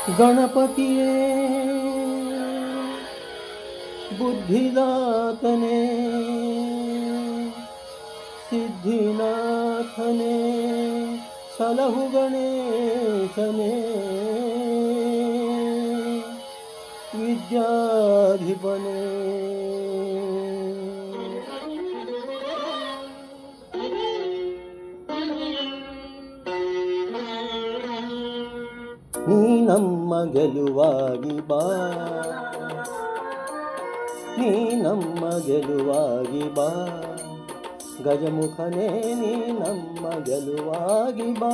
ಗಣಪತಿಯೇ ಬುದ್ಧಿದಾತನೇ ಸಿದ್ಧಿನಾಥನೇ ಸಲಹು ಗಣೇಶನೇ ವಿದ್ಯಾಧಿಪನೇ ನೀ ನಮ್ಮ ಗೆಲುವಾಗಿ ಬಾ, ನೀ ನಮ್ಮ ಗೆಲುವಾಗಿ ಬಾ, ಗಜಮುಖನೇ ನೀ ನಮ್ಮ ಗೆಲುವಾಗಿ ಬಾ,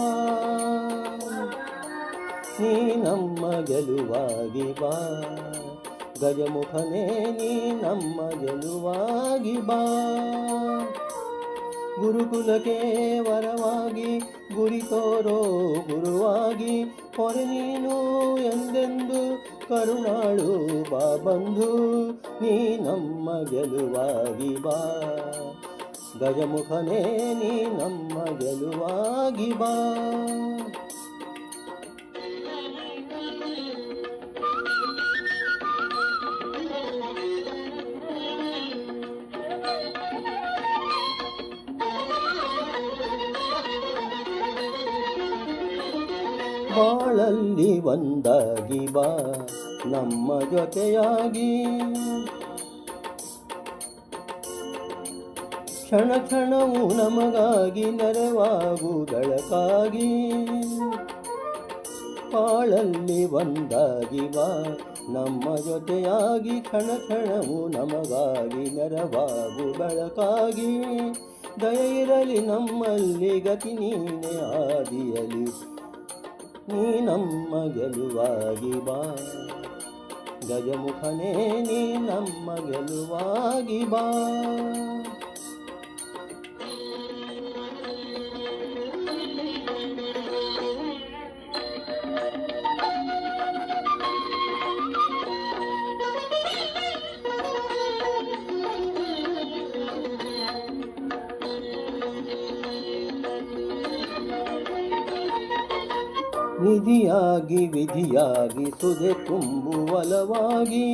ನೀ ನಮ್ಮ ಗೆಲುವಾಗಿ ಬಾ, ಗಜಮುಖನೇ ನೀ ನಮ್ಮ ಗೆಲುವಾಗಿ ಬಾ. ಗುರುಕುಲಕ್ಕೆ ವರವಾಗಿ ಗುರಿ ತೋರೋ ಗುರುವಾಗಿ ಹೊರೆ ನೀನು ಎಂದೆಂದು ಕರುಣಾಳು ಬಾ ಬಂಧು, ನೀ ನಮ್ಮ ಗೆಲುವಾಗಿ ಬಾ, ಗಜಮುಖನೇ ನೀ ನಮ್ಮ ಗೆಲುವಾಗಿ ಬಾ. ಬಾಳಲ್ಲಿ ಒಂದಾಗಿ ಬಾ ನಮ್ಮ ಜೊತೆಯಾಗಿ, ಕ್ಷಣ ಕ್ಷಣವೂ ನಮಗಾಗಿ ನೆರವಾಗು ಬೆಳಕಾಗಿ. ಬಾಳಲ್ಲಿ ಒಂದಾಗಿ ಬಾ ನಮ್ಮ ಜೊತೆಯಾಗಿ, ಕ್ಷಣ ಕ್ಷಣವೂ ನಮಗಾಗಿ ನೆರವಾಗು ಬೆಳಕಾಗಿ. ದಯ ಇರಲಿ ನಮ್ಮಲ್ಲಿ ಗತಿ ನೀನೆ ಆದಿಯಲಿ, ನೀ ನಮ್ಮ ಗೆಲುವಾಗಿ ಬಾ, ಗಜಮುಖನೇ ನೀ ನಮ್ಮ ಗೆಲುವಾಗಿ ಬಾ. ನಿಧಿಯಾಗಿ ವಿಧಿಯಾಗಿ ಸುದೆ ತುಂಬುವಲವಾಗಿ,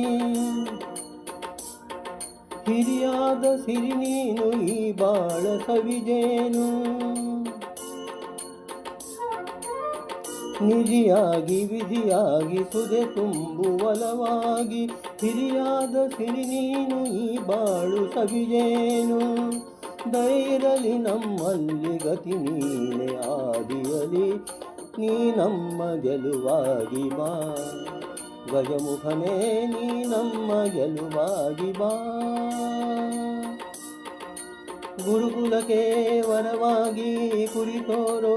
ಹಿರಿಯಾದ ಸಿರಿ ನೀನು ಈ ಬಾಳ ಸವಿಜೇನು. ನಿಧಿಯಾಗಿ ವಿಧಿಯಾಗಿ ಸುದೆ ತುಂಬುವಲವಾಗಿ, ಹಿರಿಯಾದ ಸಿರಿ ನೀನು ಈ ಬಾಳು ಸವಿಜೇನು. ದೈರಲಿ ನಮ್ಮಲ್ಲಿ ಗತಿ ನೀನೆ ಆದಿಯಲಿ, ನೀ ನಮ್ಮ ಗೆಲುವಾಗಿ ಬಾ, ಗಜಮುಖನೇ ನೀ ನಮ್ಮ ಗೆಲುವಾಗಿ ಬಾ. ಗುರುಕುಲಕ್ಕೆ ವರವಾಗಿ ಕುರಿತೋರೋ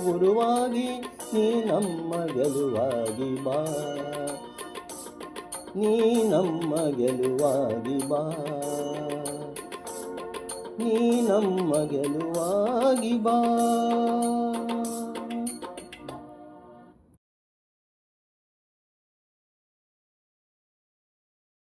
ಗುರುವಾಗಿ, ನೀ ನಮ್ಮ ಗೆಲುವಾಗಿ ಬಾ, ನೀ ನಮ್ಮ ಗೆಲುವಾಗಿ ಬಾ, ನೀ ನಮ್ಮ ಗೆಲುವಾಗಿ ಬಾ.